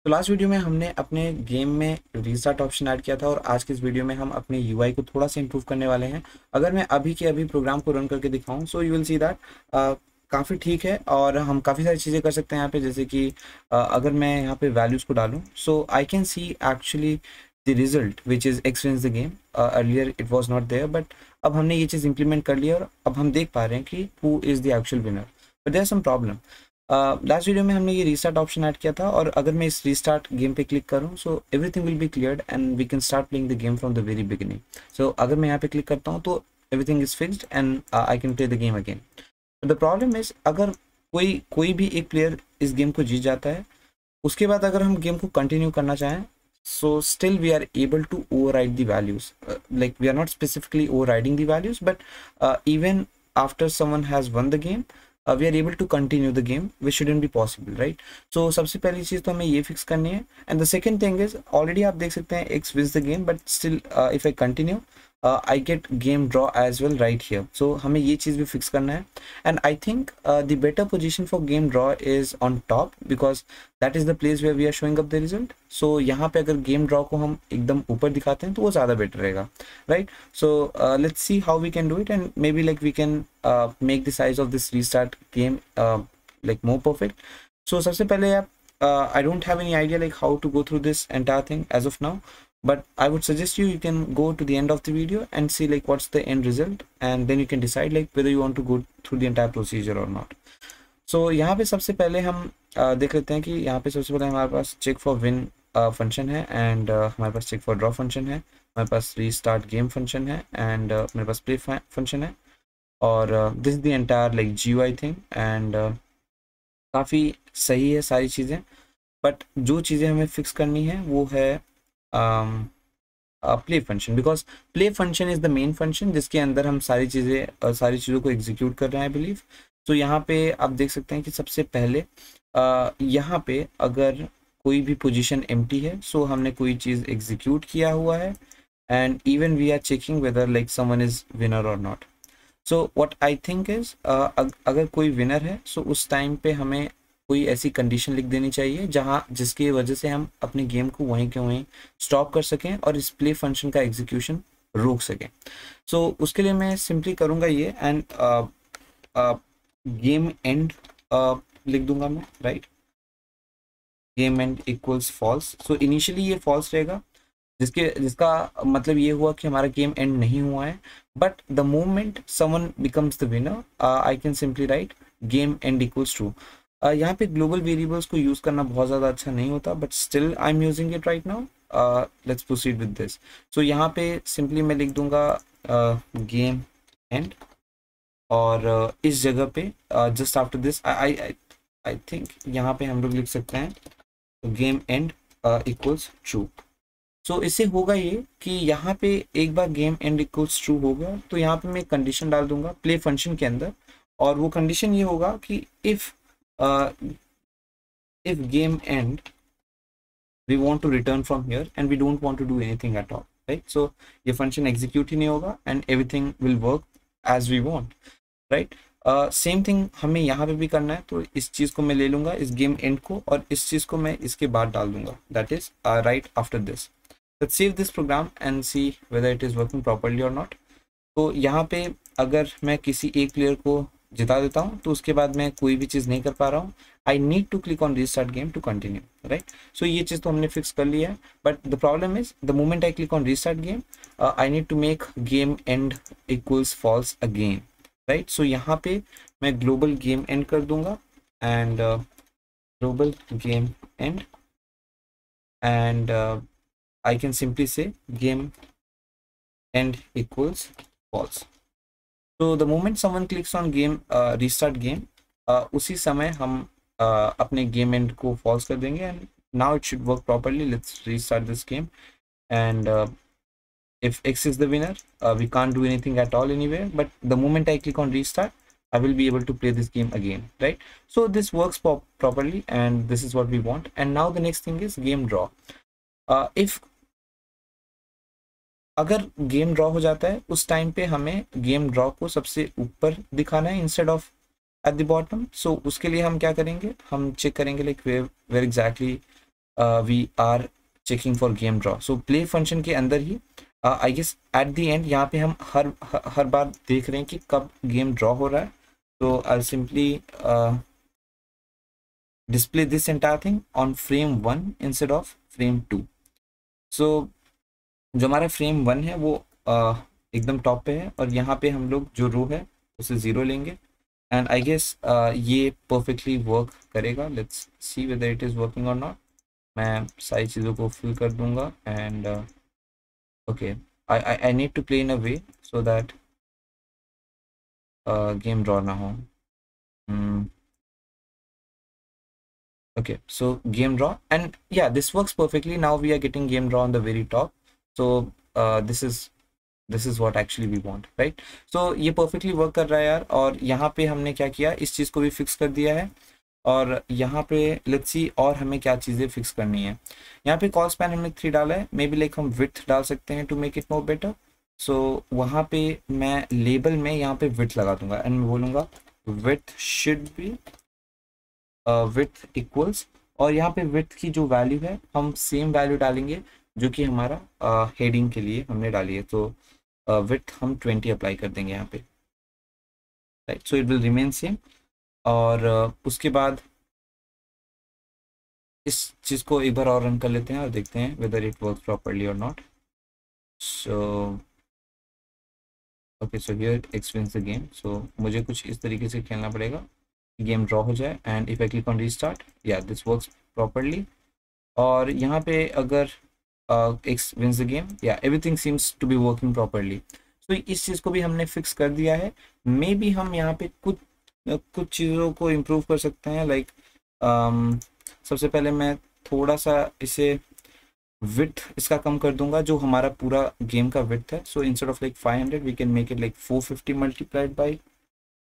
तो last video में हमने अपने गेम में रीस्टार्ट ऑप्शन ऐड किया था और आज के इस वीडियो में हम अपने यूआई को थोड़ा सा इंप्रूव करने वाले हैं। अगर मैं अभी के अभी प्रोग्राम को रन करके दिखाऊं so you will see that काफ़ी ठीक है और हम काफ़ी सारी चीज़ें कर सकते हैं यहाँ पे, जैसे कि अगर मैं यहाँ पे वैल्यूज़ को डालूं so I can see actually the result which is X wins the game. Earlier it was not there, but अब हमने ये चीज़ इंप्लीमेंट कर लिया और अब हम देख पा रहे हैं कि who is the actual winner. But there some problem. Last video में हमने ये रीस्टार्ट ऑप्शन ऐड किया था और अगर मैं इस रीस्टार्ट गेम पे क्लिक करूं so everything will be cleared and we can start playing the game from the very beginning. So अगर मैं यहाँ पे क्लिक करता हूँ तो everything is fixed and I can play the game again. The problem is अगर कोई कोई भी एक प्लेयर इस गेम को जीत जाता है, उसके बाद अगर हम गेम को कंटिन्यू करना चाहें so still we are able to override the values, like we are not specifically overriding the values, but even after someone has won the game we are able to continue the game, which shouldn't be possible, right? So सबसे पहली चीज़ तो हमें ये fix करनी है and the second thing is already आप देख सकते हैं x wins the game, but still if I continue I get game draw as well right here. So हमें ये चीज़ भी फिक्स करना है and I think the better position for game draw is on top because that is the place where we are showing up the result. So यहाँ पे अगर game draw को हम एकदम ऊपर दिखाते हैं तो वो ज़्यादा बेटर रहेगा, right? So let's see how we can do it and maybe like we can make the size of this restart game like more perfect. So सबसे पहले आप I don't have any idea like how to go through this entire thing as of now, but I would suggest you can go to the end of the video and see like what's the end result and then you can decide like whether you want to go through the entire procedure or not. So यहाँ पे सबसे पहले हम देख लेते हैं कि यहाँ पे सबसे पहले हमारे पास चेक फॉर विन फंक्शन है एंड हमारे पास चेक फॉर ड्रॉ फंक्शन है, हमारे पास रीस्टार्ट गेम फंक्शन है एंड मेरे पास प्ले फंक्शन है और this is the entire like GUI thing and काफ़ी सही है सारी चीज़ें। बट जो चीज़ें हमें फिक्स करनी है वो है play function, because play function is the main function जिसके अंदर हम सारी चीज़ों को एग्जीक्यूट कर रहे हैं आई बिलीव। तो यहाँ पे आप देख सकते हैं कि सबसे पहले यहाँ पे अगर कोई भी पोजीशन एम्प्टी है सो हमने कोई चीज़ एग्जीक्यूट किया हुआ है and even we are checking whether like someone is winner और not. So what I think is अगर कोई विनर है सो उस टाइम पे हमें कोई ऐसी कंडीशन लिख देनी चाहिए जिसकी वजह से हम अपने गेम को वहीं के वहीं स्टॉप कर सकें और इस प्ले फंक्शन का एग्जीक्यूशन रोक सकें। सो उसके लिए मैं सिंपली करूँगा ये एंड गेम एंड लिख दूंगा मैं, right? Game end equals false. So initially ये फॉल्स रहेगा जिसका मतलब ये हुआ कि हमारा गेम एंड नहीं हुआ है, but the moment someone becomes the winner I can simply write game end equals true. यहाँ पे ग्लोबल वेरिएबल्स को यूज़ करना बहुत ज़्यादा अच्छा नहीं होता, but still I am using it right now. Let's proceed with this. So यहाँ पे सिंपली मैं लिख दूंगा गेम एंड और इस जगह पे just after this I think यहाँ पे हम लोग लिख सकते हैं गेम एंड इक्वल्स ट्रू। सो इससे होगा ये कि यहाँ पे एक बार गेम एंड इक्वल्स ट्रू हो गया तो यहाँ पे मैं कंडीशन डाल दूंगा प्ले फंक्शन के अंदर और वो कंडीशन ये होगा कि if game end we want to return from here and we don't want to do anything at all, right? So ये function execute ही नहीं होगा and everything will work as we want, right? Same thing हमें यहाँ पे भी करना है, तो इस चीज़ को मैं ले लूँगा इस गेम एंड को और इस चीज़ को मैं इसके बाद डाल दूंगा, that is right after this. Let's save this program and see whether it is working properly और नॉट। तो यहाँ पे अगर मैं किसी एक प्लेयर को जिता देता हूँ तो उसके बाद मैं कोई भी चीज़ नहीं कर पा रहा हूँ, I need to click on restart game to continue, right? So ये चीज़ तो हमने फिक्स कर लिया है, but the problem is the moment I click on restart game I need to make game end equals false again, right? So यहाँ पे मैं ग्लोबल गेम एंड कर दूंगा and global game end I can simply say game end equals false. तो the moment someone clicks on game restart game उसी समय हम अपने गेम एंड को फॉल्स कर देंगे and now it should work properly. Let's restart this game and if x is the winner we can't do anything at all anywhere, but the moment I click on restart I will be able to play this game again, right? So this works properly and this is what we want. And now the next thing is game draw. If अगर game draw हो जाता है उस time पे हमें game draw को सबसे ऊपर दिखाना है instead of at the bottom. So उसके लिए हम क्या करेंगे, हम चेक करेंगे like where exactly we are checking for game draw. So play function के अंदर ही I guess at the end यहाँ पे हम हर बार देख रहे हैं कि कब गेम ड्रॉ हो रहा है। तो I simply display this entire thing on frame 1 instead of frame 2। so जो हमारा फ्रेम 1 है वो एकदम टॉप पे है और यहाँ पे हम लोग जो रो है उसे 0 लेंगे एंड आई गेस ये परफेक्टली वर्क करेगा। Let's see whether it is working और नॉट। मैं सारी चीज़ों को फिल कर दूंगा and okay I need to play in a way so that game draw ना हो। Okay, so game draw, and yeah, this works perfectly. Now we are getting game draw on the very top. So this is what actually we want, right? So ये perfectly work कर रहा है यार। और यहाँ पे हमने क्या किया, इस चीज़ को भी फिक्स कर दिया है। और यहाँ पे let's see और हमें क्या चीज़ें फिक्स करनी है। यहाँ पे कॉल स्पैन हमने 3 डाला है, मे बी लाइक हम width डाल सकते हैं to make it more better। so वहाँ पे मैं लेबल में यहाँ पे width लगा दूंगा एंड मैं बोलूँगा width should be with equals, और यहाँ पे विथ की जो वैल्यू है हम सेम वैल्यू डालेंगे जो कि हमारा हेडिंग के लिए हमने डाली है। तो विथ हम 20 अप्लाई कर देंगे यहाँ पे, right. So it will remain same. और उसके बाद इस चीज़ को एक बार और रन कर लेते हैं और देखते हैं वेदर इट वर्क प्रॉपरली और not. So okay, so here it explains the game. So मुझे कुछ इस तरीके से खेलना पड़ेगा, गेम ड्रॉ हो जाए and if I click on restart, yeah this works properly. और यहाँ पे अगर X wins the game, yeah everything seems to be working properly. तो इस चीज़ को भी हमने फिक्स कर दिया है। मे बी हम यहाँ पे कुछ चीज़ों को इम्प्रूव कर सकते हैं। लाइक सबसे पहले मैं थोड़ा सा इसे विड्थ इसका कम कर दूंगा, जो हमारा पूरा गेम का विड्थ है। So instead of like 500 we can make it like 450 multiplied by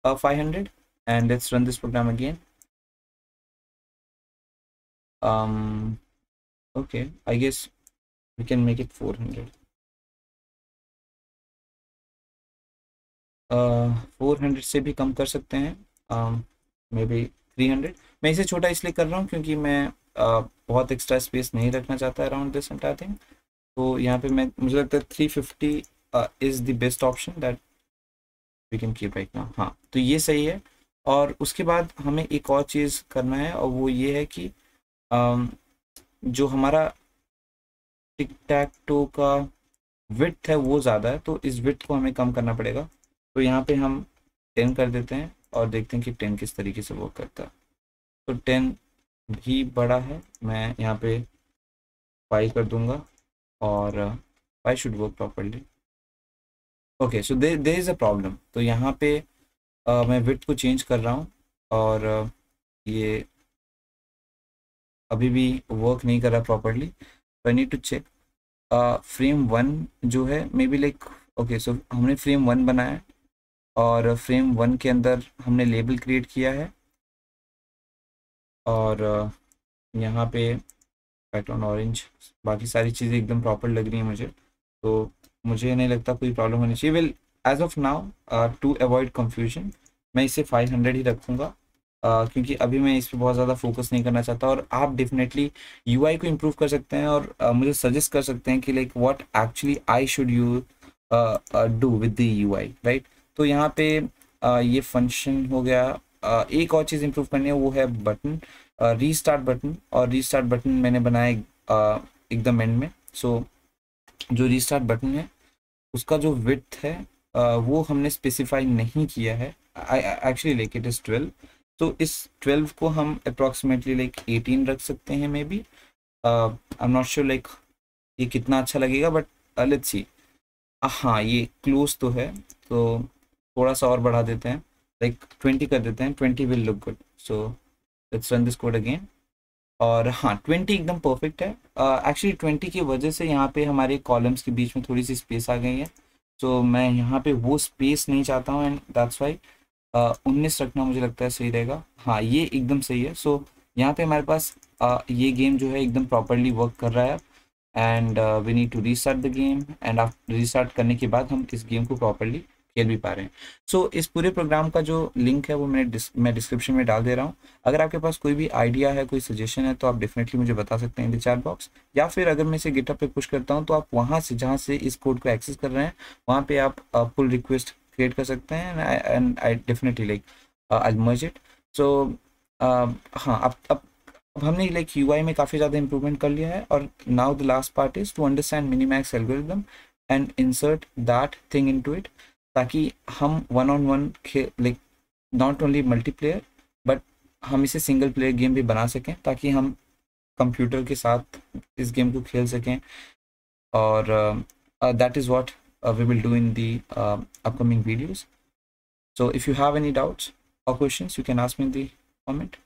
500 and let's run this program again। okay, I guess we can make it 400। 400 से भी कम कर सकते हैं, मे बी 300। मैं इसे छोटा इसलिए कर रहा हूँ क्योंकि मैं बहुत एक्स्ट्रा स्पेस नहीं रखना चाहता अराउंड दिस एंटायर थिंग। तो यहाँ पे मैं, मुझे लगता है 350 is the best option that we can keep right now. हाँ, तो ये सही है। और उसके बाद हमें एक और चीज़ करना है, और वो ये है कि जो हमारा टिक टैक टो का विड्थ है वो ज़्यादा है, तो इस विड्थ को हमें कम करना पड़ेगा। तो यहाँ पे हम 10 कर देते हैं और देखते हैं कि 10 किस तरीके से वर्क करता है। तो 10 भी बड़ा है, मैं यहाँ पे 5 कर दूंगा और 5 should work properly. Okay, so there is a problem. तो यहाँ पे मैं विड्थ को चेंज कर रहा हूँ और ये अभी भी वर्क नहीं कर रहा properly. I need to check frame 1 जो है, may be like okay. So हमने फ्रेम 1 बनाया है और फ्रेम 1 के अंदर हमने लेबल क्रिएट किया है और यहाँ पे बैकग्राउंड ऑरेंज, बाकी सारी चीज़ें एकदम प्रॉपर लग रही हैं मुझे। तो मुझे नहीं लगता कोई प्रॉब्लम होनी चाहिए। Well, as of now to avoid confusion मैं इसे 500 ही रखूँगा, क्योंकि अभी मैं इस पर बहुत ज़्यादा फोकस नहीं करना चाहता। और आप डेफिनेटली यूआई को इम्प्रूव कर सकते हैं और मुझे सजेस्ट कर सकते हैं कि like what actually I should you do with the UI, right. तो यहाँ पे ये फंक्शन हो गया। एक और चीज़ इम्प्रूव करनी है, वो है बटन, रीस्टार्ट बटन। और रीस्टार्ट बटन मैंने बनाया एकदम एंड में। सो जो रीस्टार्ट बटन है उसका जो विड्थ है वो हमने स्पेसिफाई नहीं किया है। I actually like it is 12। तो इस 12 को हम अप्रॉक्सीमेटली लाइक 18 रख सकते हैं may be. I am not sure like ये कितना अच्छा लगेगा, बट लेट्स सी। हाँ, ये क्लोज तो है, तो थोड़ा सा और बढ़ा देते हैं, लाइक 20 कर देते हैं। 20 will look good. So let's run this code again. और हाँ, 20 एकदम परफेक्ट है। एक्चुअली 20 की वजह से यहाँ पे हमारे कॉलम्स के बीच में थोड़ी सी स्पेस आ गई है। तो मैं यहाँ पे वो स्पेस नहीं चाहता हूँ एंड दैट्स वाई 19 रखना मुझे लगता है सही रहेगा। हाँ, ये एकदम सही है। सो यहाँ पे हमारे पास ये गेम जो है एकदम प्रॉपरली वर्क कर रहा है and we need to restart the game. And आप रीस्टार्ट करने के बाद हम इस गेम को प्रॉपरली खेल भी पा रहे हैं। सो इस पूरे प्रोग्राम का जो लिंक है वो मैं डिस्क्रिप्शन में डाल दे रहा हूँ। अगर आपके पास कोई भी आइडिया है, कोई सजेशन है, तो आप डेफिनेटली मुझे बता सकते हैं इन द चैट बॉक्स, या फिर अगर मैं इसे गिटहब पे पुश करता हूँ तो आप वहाँ से जहाँ से इस कोड को एक्सेस कर रहे हैं वहाँ पे आप पुल रिक्वेस्ट क्रिएट कर सकते हैं, and I definitely like I merge it. So हाँ, अब हमने लाइक यूआई में काफ़ी ज़्यादा इंप्रूवमेंट कर लिया है, और now the last part is to understand minimax algorithm and insert that thing into it, ताकि हम one on one like not only multiplayer but हम इसे सिंगल प्लेयर गेम भी बना सकें, ताकि हम कंप्यूटर के साथ इस गेम को खेल सकें। और that is what we will do in the upcoming videos. So if you have any doubts or questions, you can ask me in the comment.